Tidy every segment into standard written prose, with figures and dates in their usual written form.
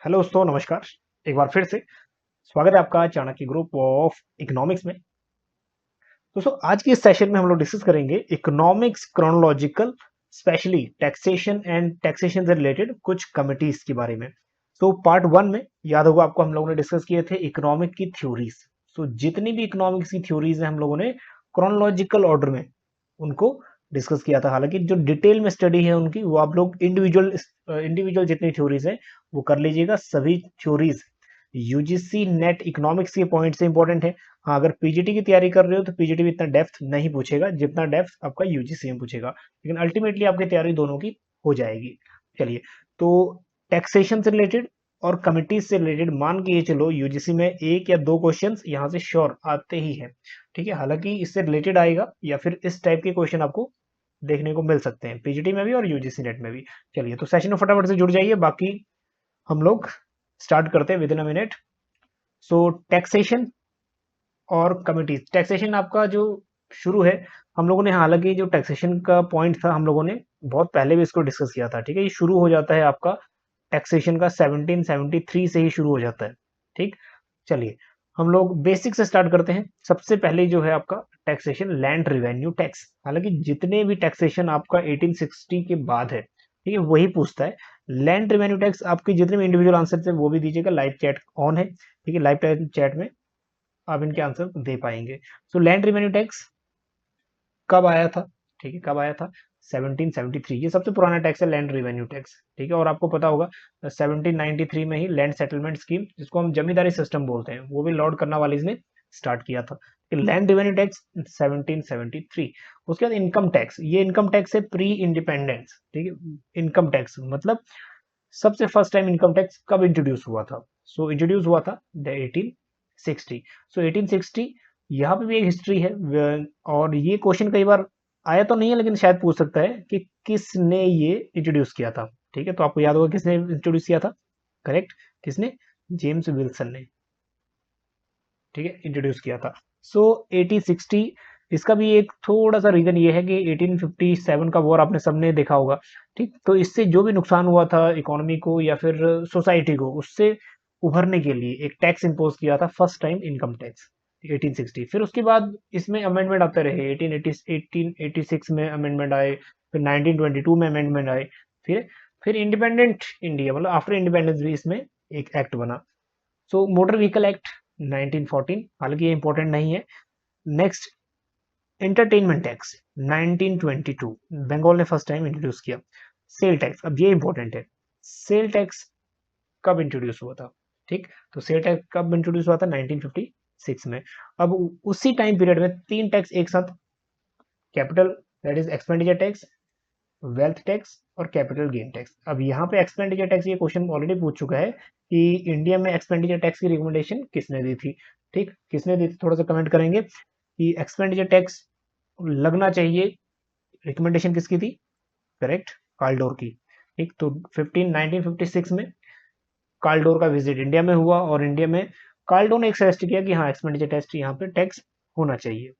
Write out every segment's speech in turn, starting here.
Hello दोस्तों, नमस्कार। एक बार फिर से स्वागत है आपका चाणक्य ग्रुप ऑफ इकोनॉमिक्स में। दोस्तों, आज के इस सेशन में हम लोग डिस्कस करेंगे economics chronological, specially taxation and taxation से रिलेटेड कुछ कमिटीज के बारे में। तो पार्ट वन में याद होगा आपको, हम लोगों ने डिस्कस किए थे इकोनॉमिक की थ्योरीज। सो जितनी भी इकोनॉमिक्स की थ्योरीज हैं हम लोगों ने क्रोनोलॉजिकल ऑर्डर में उनको डिस्कस किया था। हालांकि जो डिटेल में स्टडी है उनकी, वो आप लोग इंडिविजुअल इंडिविजुअल जितनी थ्योरीज है वो कर लीजिएगा। सभी थ्योरीज यूजीसी नेट इकोनॉमिक्स के पॉइंट से इंपॉर्टेंट है। हाँ, अगर पीजीटी की तैयारी कर रहे हो तो पीजीटी में इतना डेप्थ नहीं पूछेगा जितना डेप्थ आपका यूजीसी में पूछेगा, लेकिन अल्टीमेटली आपकी तैयारी दोनों की हो जाएगी। चलिए, तो टैक्सेशन से रिलेटेड और कमिटीज से रिलेटेड मान के ये चलो यूजीसी में एक या दो क्वेश्चंस यहाँ से श्योर आते ही हैं। ठीक है, हालांकि इससे रिलेटेड आएगा या फिर इस टाइप के क्वेश्चन आपको देखने को मिल सकते हैं पीजीटी में भी और यूजीसी नेट में भी। चलिए, तो सेशन में फटाफट से जुड़ जाइए, बाकी हम लोग स्टार्ट करते हैं with in a minute. So taxation और कमिटीज। टैक्सेशन आपका जो शुरू है, हम लोगों ने, हालांकि जो टैक्सेशन का पॉइंट था हम लोगों ने बहुत पहले भी इसको डिस्कस किया था। ठीक है, ये शुरू हो जाता है आपका टैक्सेशन का 1773 से ही शुरू हो जाता है। ठीक, चलिए हम लोग बेसिक से स्टार्ट करते हैं। सबसे पहले जो है आपका टैक्सेशन लैंड रिवेन्यू टैक्स। हालांकि जितने भी टैक्सेशन आपका 1860 के बाद है, ठीक है, वही पूछता है। लैंड रिवेन्यू टैक्स आपके जितने भी इंडिविजुअल आंसर थे वो भी दीजिएगा। लाइव चैट ऑन है, ठीक है, लाइव चैट में आप इनके आंसर दे पाएंगे। सो लैंड रिवेन्यू टैक्स कब आया था? ठीक है, कब आया था? 1773। ये सबसे पुराना टैक्स है लैंड रिवेन्यू टैक्स। ठीक है, और आपको पता होगा 1793 में ही लैंड सेटलमेंट स्कीम, जिसको हम जमींदारी सिस्टम बोलते हैं, वो भी लॉर्ड कर्नवालिस ने स्टार्ट किया था। Land revenue tax 1773। उसके बाद इनकम टैक्स। ये इनकम टैक्स है प्री इंडिपेंडेंस। ठीक है, इनकम टैक्स मतलब सबसे फर्स्ट टाइम इनकम टैक्स कब इंट्रोड्यूस हुआ था? सो इंट्रोड्यूस हुआ था 1860। सो 1860, यहाँ पे भी एक हिस्ट्री है। और ये क्वेश्चन कई बार आया तो नहीं है, लेकिन शायद पूछ सकता है कि किसने ये इंट्रोड्यूस किया था। ठीक है, तो आपको याद होगा किसने इंट्रोड्यूस किया था। करेक्ट, किसने? जेम्स विल्सन ने, ठीक है, इंट्रोड्यूस किया था। सो 1860, इसका भी एक थोड़ा सा रीजन ये है कि 1857 का वॉर आपने सबने देखा होगा। ठीक, तो इससे जो भी नुकसान हुआ था इकोनॉमी को या फिर सोसाइटी को, उससे उभरने के लिए एक टैक्स इंपोज किया था, फर्स्ट टाइम इनकम टैक्स 1860। फिर उसके बाद इसमें अमेंडमेंट आते रहे। 1886 में अमेंडमेंट आए, फिर 1922 में अमेंडमेंट आए, फिर इंडिपेंडेंट इंडिया मतलब आफ्टर इंडिपेंडेंस भी इसमें एक एक्ट बना। सो मोटर व्हीकल एक्ट 1914, हालांकि ये इंपॉर्टेंट नहीं है। नेक्स्ट, एंटरटेनमेंट टैक्स 1922, बंगाल ने फर्स्ट टाइम इंट्रोड्यूस किया। सेल टैक्स, अब ये इंपॉर्टेंट है। सेल टैक्स कब इंट्रोड्यूस हुआ था? ठीक, तो सेल टैक्स कब इंट्रोड्यूस हुआ था? 1956 में। अब उसी टाइम पीरियड में तीन टैक्स एक साथ, capital that is expenditure tax, wealth tax और कैपिटल गेन टैक्स। अब यहाँ पे एक्सपेंडिचर टैक्स, ये क्वेश्चन ऑलरेडी पूछ चुका है कि इंडिया में एक्सपेंडिचर टैक्स की रिकमेंडेशन किसने दी थी। ठीक, किसने दी थी, थोड़ा सा कमेंट करेंगे कि एक्सपेंडिचर टैक्स लगना चाहिए, रिकमेंडेशन किसकी थी? करेक्ट, कार्लडोर की। ठीक, तो 1956 में कार्लडोर का विजिट इंडिया में हुआ और इंडिया में कार्लडोर ने एक सजेस्ट किया कि हाँ, एक्सपेंडिचर टैक्स यहाँ पे टैक्स होना चाहिए।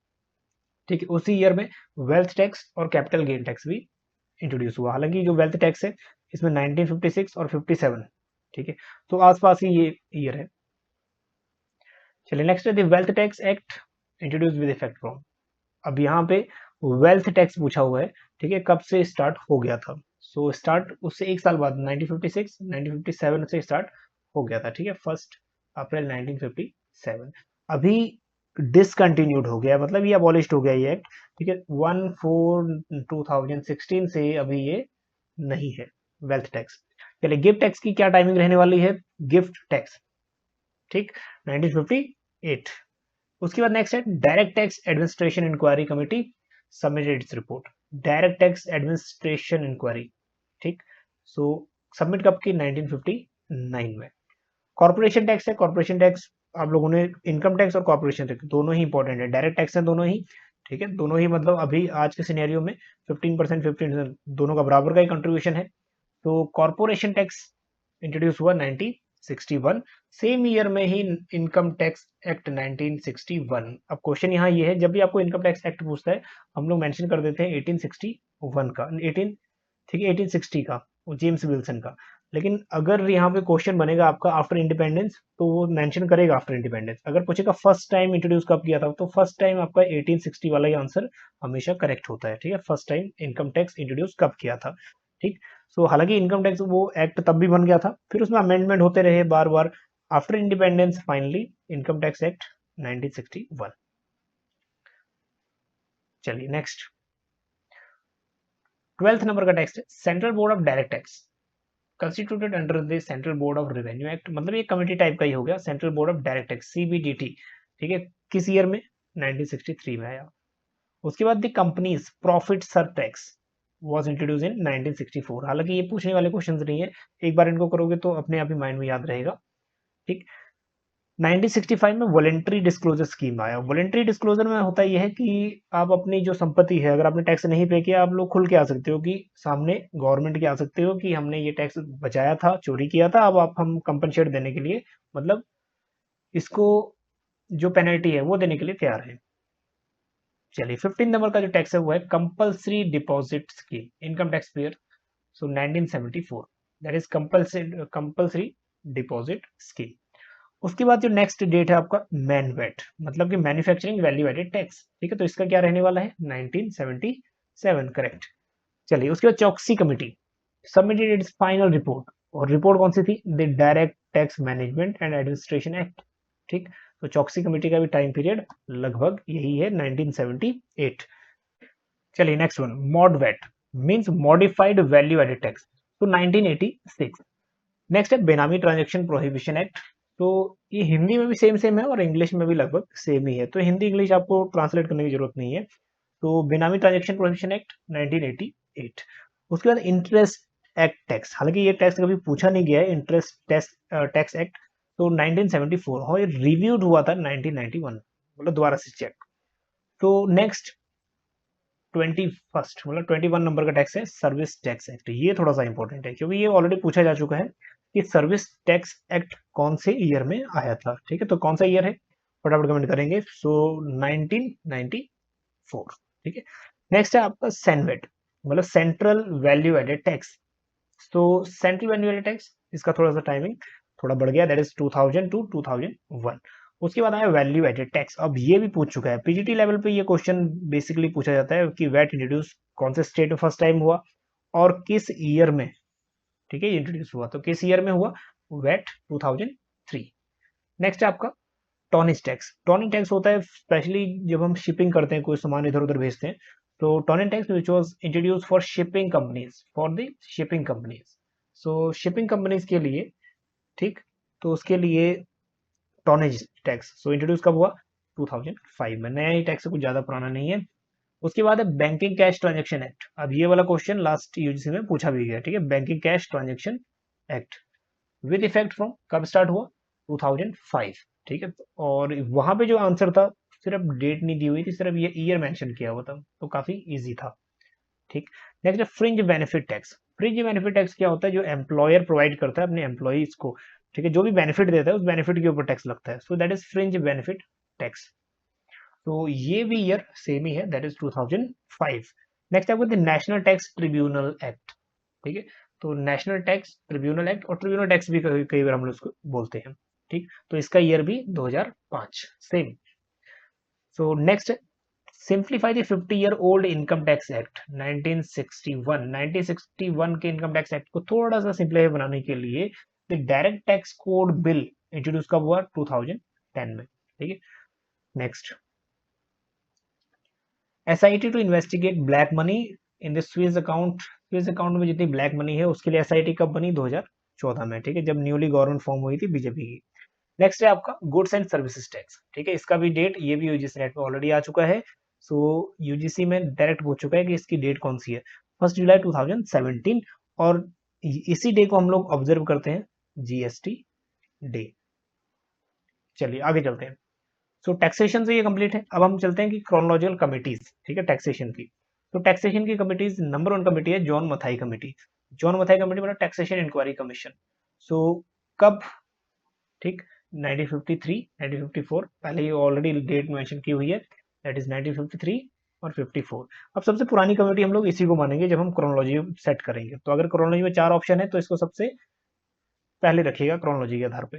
ठीक है, उसी ईयर में वेल्थ टैक्स और कैपिटल गेन टैक्स भी इंट्रोड्यूस हुआ। हालांकि जो वेल्थ टैक्स है इसमें 1956 और 57, ठीक है, तो आसपास ही ये ईयर है। चलिए, नेक्स्ट है the wealth tax act introduce with effect from. अब यहाँ पे वेल्थ टैक्स पूछा हुआ है। ठीक है, कब से स्टार्ट हो गया था? सो स्टार्ट उससे एक साल बाद 1956 1957 से स्टार्ट हो गया था। ठीक है, 1 अप्रैल 1957। अभी डिसकंटिन्यूड हो गया, मतलब ये अबॉलिश्ड हो गया ये एक्ट। ठीक है, 1/4/2016 से अभी ये नहीं है वेल्थ टैक्स। चलिए, गिफ्ट टैक्स की क्या टाइमिंग रहने वाली है? गिफ्ट टैक्स, ठीक, 1958। उसके बाद नेक्स्ट है direct tax administration inquiry committee submitted its report. Direct tax administration inquiry, ठीक, सो सबमिट कब की? 1959 में। कॉर्पोरेशन टैक्स है। कॉर्पोरेशन टैक्स आप लोगों ने, इनकम टैक्स और कॉर्पोरेशन टैक्स दोनों ही इंपॉर्टेंट है, डायरेक्ट टैक्स है दोनों ही। ठीक है, दोनों ही मतलब अभी आज के सिनेरियो में 15% 15% दोनों का बराबर का ही कंट्रीब्यूशन है। तो कॉर्पोरेशन टैक्स इंट्रोड्यूस हुआ 1961। सेम ईयर में ही इनकम टैक्स एक्ट 1961। अब क्वेश्चन यहाँ ये है, जब भी आपको इनकम टैक्स एक्ट पूछता है हम लोग मेंशन कर देते हैं 1861 का, 18, ठीक है, 1860 का। जेम्स विल्सन का। लेकिन अगर यहाँ पे क्वेश्चन बनेगा आपका आफ्टर इंडिपेंडेंस, तो वो मेंशन करेगा आफ्टर इंडिपेंडेंस। अगर पूछेगा फर्स्ट टाइम इंट्रोड्यूस कब किया था, तो फर्स्ट टाइम आपका 1860 वाला ही आंसर हमेशा करेक्ट होता है। ठीक है, first time income tax introduce कब किया था। ठीक, सो हालांकि इनकम टैक्स वो एक्ट तब भी बन गया था, फिर उसमें अमेंडमेंट होते रहे बार बार। After independence finally income tax act 1961। चलिए नेक्स्ट, 12th नंबर का टैक्स है central board of direct tax, constituted under the central board of revenue act. मतलब ये कमेटी टाइप का ही हो गया, central board of direct tax, CBDT. ठीक है, किस ईयर में? 1963 में आया। उसके बाद the companies profit sir tax was introduce इन 1964। हालांकि ये पूछने वाले क्वेश्चंस नहीं है, एक बार इनको करोगे तो अपने आप ही माइंड में याद रहेगा। ठीक, 1965 में वॉलेंट्री डिस्क्लोजर स्कीम आया। वॉलेंट्री डिस्क्लोजर में होता यह है कि आप अपनी जो संपत्ति है, अगर आपने टैक्स नहीं पे किया, आप लोग खुल के आ सकते हो कि सामने गवर्नमेंट के आ सकते हो कि हमने ये टैक्स बचाया था, चोरी किया था, अब आप हम कंपनसेट देने के लिए, मतलब इसको जो पेनल्टी है वो देने के लिए तैयार है। चलिए 15 नंबर का जो टैक्स है वो है compulsory deposit scheme, income tax payer. So 1974, that is compulsory deposit scheme. उसके बाद जो नेक्स्ट डेट है आपका मैनवेट, मतलब कि मैन्युफैक्चरिंग वैल्यू एडेड टैक्स। ठीक है, तो इसका क्या रहने वाला है? 1977, करेक्ट। चलिए उसके बाद चौकसी committee submitted it's final report, और रिपोर्ट कौन सी थी? The direct tax management and administration act. ठीक, तो चौकसी कमेटी का भी टाइम पीरियड लगभग यही है, 1978। चलिए next one, MODVAT means modified value added tax, तो 1986। नेक्स्ट है बेनामी ट्रांजैक्शन प्रोहिबिशन एक्ट। तो ये हिंदी में भी सेम सेम है और इंग्लिश में भी लगभग सेम ही है, तो हिंदी इंग्लिश आपको ट्रांसलेट करने की जरूरत नहीं है। तो बेनामी ट्रांजैक्शन प्रोहिबिशन एक्ट 1988। उसके बाद इंटरेस्ट एक्ट टैक्स, हालांकि ये टैक्स कभी पूछा नहीं गया है, इंटरेस्ट टैक्स एक्ट, तो 1974। हाँ, ये रिव्यूड हुआ था 1991, मतलब दोबारा से चेक। तो नेक्स्ट 21st मतलब 21 नंबर का टैक्स है सर्विस टैक्स एक्ट। ये थोड़ा सा इंपॉर्टेंट है क्योंकि ये ऑलरेडी पूछा जा चुका है कि सर्विस टैक्स एक्ट कौन से ईयर में आया था। ठीक है, तो कौन सा ईयर है फटाफट कमेंट करेंगे। सो 1994। ठीक है, नेक्स्ट है आपका सेनवेट, मतलब सेंट्रल वैल्यू एडेड टैक्स। तो सेंट्रल वैल्यू एडेड टैक्स, इसका थोड़ा सा टाइमिंग थोड़ा बढ़ गया, दैट इज 2000 टू 2001। उसके बाद आया वैल्यू एडेड टैक्स। अब ये भी पूछ चुका है पीजीटी लेवल पे, ये क्वेश्चन बेसिकली पूछा जाता है कि वैट इंट्रोड्यूस कौन से स्टेट में फर्स्ट टाइम हुआ और किस ईयर में। ठीक है, इंट्रोड्यूस हुआ तो किस ईयर में हुआ? वैट 2003। नेक्स्ट है आपका टॉनिज टैक्स। टॉनिज टैक्स होता है स्पेशली जब हम शिपिंग करते हैं, कोई सामान इधर उधर भेजते हैं, तो tonnage tax which was introduce for shipping companies, for the shipping companies. So shipping companies के लिए, ठीक, तो उसके लिए टॉनेज टैक्स सो इंट्रोड्यूस कब हुआ? 2005 में। नया ही टैक्स है, कुछ ज्यादा पुराना नहीं है। उसके बाद है बैंकिंग कैश ट्रांजेक्शन एक्ट। अब ये वाला क्वेश्चन लास्ट यूजीसी में पूछा भी गया। ठीक है, banking cash transaction act with effect from कब स्टार्ट हुआ? 2005। ठीक है, और वहां पे जो आंसर था सिर्फ डेट नहीं दी हुई थी, सिर्फ ये ईयर मेंशन किया हुआ था, तो काफी इजी था। ठीक, नेक्स्ट है fringe benefit tax. Fringe benefit tax क्या होता है? जो एम्प्लॉयर प्रोवाइड करता है अपने एम्प्लॉइज को, ठीक है, जो भी बेनिफिट देता है उस बेनिफिट के ऊपर टैक्स लगता है, so that is fringe benefit tax. तो ये भी ईयर सेम ही है, दैट इज 2005। नेक्स्ट आपको नेशनल टैक्स ट्रिब्यूनल एक्ट। ठीक है, तो नेशनल टैक्स ट्रिब्यूनल एक्ट, और ट्रिब्यूनल टैक्स भी कई बार हम लोग इसको बोलते हैं। ठीक, तो इसका ईयर भी 2005 same. So next, simplify the 50-year-old income tax act 1961। 1961 के इनकम टैक्स एक्ट को थोड़ा सा सिंप्लीफाई बनाने के लिए the direct tax code bill introduce कब हुआ? 2010 में। ठीक है, next, SIT to investigate black money in the Swiss account. Swiss account में जितनी ब्लैक मनी है उसके लिए एसआईटी कब बनी? 2014 में। ठीक है, जब न्यूली गवर्नमेंट फॉर्म हुई थी बीजेपी की। नेक्स्ट है आपका गुड्स एंड सर्विसेज टैक्स। ठीक है, इसका भी डेट, ये भी यूजीसी नेट में ऑलरेडी आ चुका है। सो यूजीसी में डायरेक्ट पूछ चुका है कि इसकी डेट कौन सी है, 1 जुलाई 2017। और इसी डे को हम लोग ऑब्जर्व करते हैं जीएसटी डे। चलिए आगे चलते हैं। सो टैक्सेशन से ये कंप्लीट है। अब हम चलते हैं कि क्रोनोलॉजिकल कमिटीज, ठीक है, टैक्सेशन की। तो टैक्सेशन की कमिटीज, नंबर 1 कमिटी है John Mathai committee. John Mathai committee मतलब टैक्सेशन इंक्वायरी कमीशन। सो कब? ठीक, 1953, 1954, पहले ही ऑलरेडी डेट मेंशन की हुई है, दैट इज 1953। और 54। अब सबसे पुरानी कमेटी हम लोग इसी को मानेंगे जब हम क्रोनोलॉजी सेट करेंगे। तो अगर क्रोनोलॉजी में 4 ऑप्शन है तो इसको सबसे पहले रखिएगा क्रोनोलॉजी के आधार पे।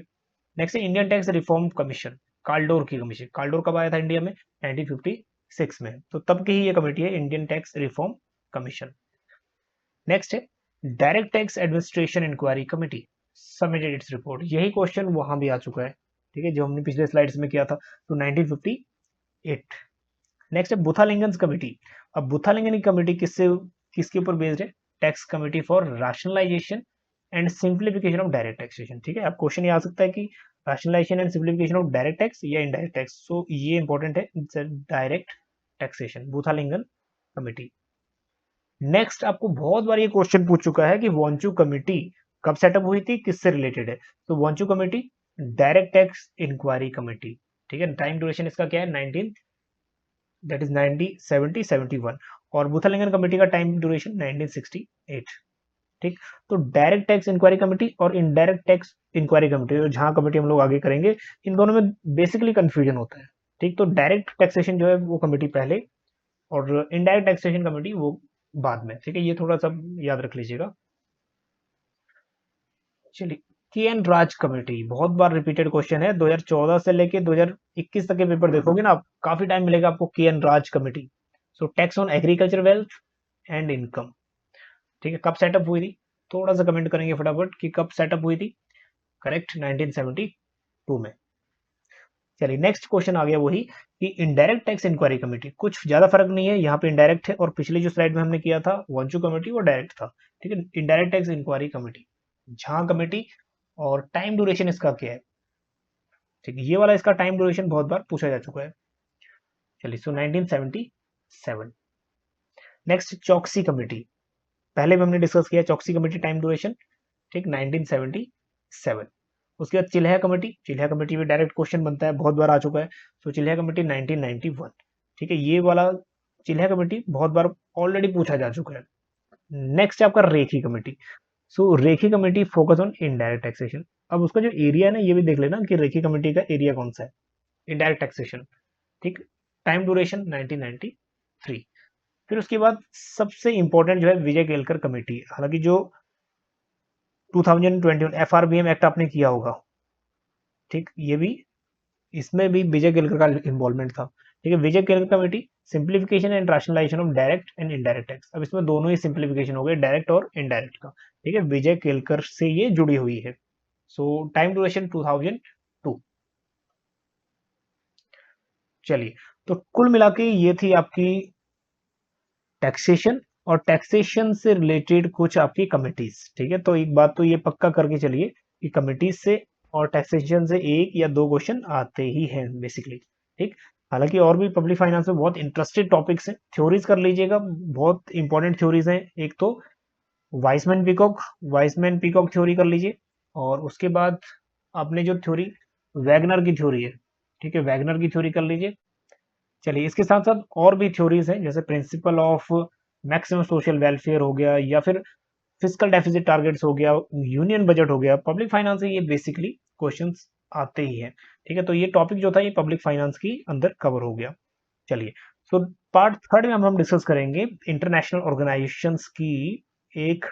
नेक्स्ट है Indian tax reform commission, Kaldor की कमीशन। काल्डोर कब आया था इंडिया में? 1956 में, तो तब की ही ये कमेटी है Indian tax reform commission. Next है direct tax administration inquiry committee submitted its report. यही क्वेश्चन वहां भी आ चुका है, ठीक है, जो हमने पिछले स्लाइड्स में किया था, तो 1958। नेक्स्ट है बुथालिंगन कमेटी। अब बुथालिंगन की कमेटी किसके ऊपर बेस्ड है? Tax committee for rationalisation and simplification of direct taxation. ठीक है, अब क्वेश्चन ये आ सकता है कि rationalisation and simplification of direct tax या इनडायरेक्ट टैक्स। सो ये इंपॉर्टेंट है, direct taxation, Boothalingam committee. Next आपको बहुत बार ये क्वेश्चन पूछ चुका है कि वांचू कमेटी कब सेटअप हुई थी, किससे रिलेटेड है? तो Wanchoo committee direct tax inquiry committee. ठीक है, टाइम ड्यूरेशन इसका क्या है? 19 दैट इज 1970-71। और बुथालिंगन कमेटी का टाइम ड्यूरेशन 1968। ठीक, तो डायरेक्ट टैक्स इंक्वायरी कमेटी और इनडायरेक्ट टैक्स इंक्वायरी कमेटी, जहां कमेटी हम लोग आगे करेंगे, इन दोनों में बेसिकली कंफ्यूजन होता है। ठीक, तो डायरेक्ट टैक्सेशन जो है वो कमेटी पहले और इनडायरेक्ट टैक्सेशन कमेटी वो बाद में। ठीक है, ये थोड़ा सा याद रख लीजिएगा। चलिए, के एन राज कमेटी बहुत बार रिपीटेड क्वेश्चन है, 2014 से लेके 2021 तक के पेपर देखोगे ना आप, काफी टाइम मिलेगा आपको K N Raj committee. So tax on agriculture wealth and income. ठीक है, कब सेटअप हुई थी? थोड़ा सा कमेंट करेंगे फटाफट कि कब सेटअप हुई थी। करेक्ट, 1972 में। चलिए, नेक्स्ट क्वेश्चन आ गया वही कि इनडायरेक्ट टैक्स इंक्वायरी कमेटी। कुछ ज्यादा फर्क नहीं है, यहाँ पे इनडायरेक्ट है और पिछली जो स्लाइड में हमने किया था वांचू कमेटी वो डायरेक्ट था। ठीक है, इनडायरेक्ट टैक्स इंक्वायरी कमेटी, जहां कमेटी और टाइम ड्यूरेशन इसका क्या है? ठीक है, ये वाला इसका टाइम ड्यूरेशन बहुत बार पूछा जा चुका है। चलिए, सो 1977। नेक्स्ट चौकसी कमेटी, पहले भी हमने डिस्कस किया चौकसी कमेटी टाइम ड्यूरेशन। ठीक, 1977। उसके बाद चिल्हा कमेटी, चिल्हा कमेटी में डायरेक्ट क्वेश्चन बनता है, बहुत बार आ चुका है। तो चिल्हा कमेटी 1991। ठीक है, ये वाला चिल्हा कमेटी बहुत बार ऑलरेडी पूछा जा चुका है। नेक्स्ट है आपका Rekhi committee. So Rekhi committee focus on indirect taxation. अब उसका जो एरिया है ना, ये भी देख लेना कि रेखी कमेटी का एरिया कौन सा है, इनडायरेक्ट टैक्सेशन। ठीक, टाइम ड्यूरेशन 1993। फिर उसके बाद सबसे इंपॉर्टेंट जो है विजय केलकर कमेटी। हालांकि जो 2021 एफआरबीएम एक्ट आपने किया होगा, ठीक, ये भी, इसमें भी विजय केलकर का इन्वॉल्वमेंट था। ठीक है, Vijay Kelkar committee simplification and rationalisation of direct and indirect tax. अब इसमें दोनों ही सिंप्लीफिकेशन हो गए, डायरेक्ट और इनडायरेक्ट का। ठीक है, विजय केलकर से ये जुड़ी हुई है। सो टाइम ड्यूरेशन 2002। चलिए, तो कुल मिला के ये थी आपकी टैक्सेशन और टैक्सेशन से रिलेटेड कुछ आपकी कमिटीज। ठीक है, तो एक बात तो ये पक्का करके चलिए कि कमिटीज से और टैक्सेशन से एक या दो क्वेश्चन आते ही हैं बेसिकली। ठीक, हालांकि और भी पब्लिक फाइनेंस में बहुत इंटरेस्टेड टॉपिक्स हैं, थ्योरीज कर लीजिएगा, बहुत इंपॉर्टेंट थ्योरीज हैं। एक तो वाइसमैन पीकॉक थ्योरी कर लीजिए, और उसके बाद आपने जो थ्योरी वैगनर की थ्योरी है, ठीक है, वैगनर की थ्योरी कर लीजिए। चलिए, इसके साथ साथ और भी थ्योरीज हैं, जैसे principle of maximum social welfare हो गया, या फिर फिजिकल डेफिसिट टारगेट्स हो गया, यूनियन बजट हो गया। पब्लिक फाइनेंस से ये बेसिकली क्वेश्चंस आते ही हैं। ठीक है, तो ये टॉपिक जो था ये पब्लिक फाइनेंस की अंदर कवर हो गया। चलिए, सो पार्ट थर्ड में हम डिस्कस करेंगे इंटरनेशनल ऑर्गेनाइजेशंस की एक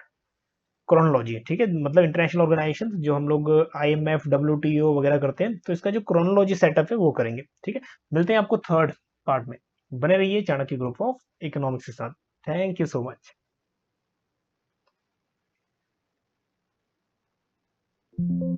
क्रोनोलॉजी। ठीक है, मतलब इंटरनेशनल ऑर्गेनाइजेशन जो हम लोग आईएमएफ, डब्ल्यूटीओ वगैरह करते हैं, तो इसका जो क्रोनोलॉजी सेटअप है वो करेंगे। ठीक है, मिलते हैं आपको थर्ड पार्ट में। बने रहिए चाणक्य ग्रुप ऑफ इकोनॉमिक्स के साथ। Thank you so much.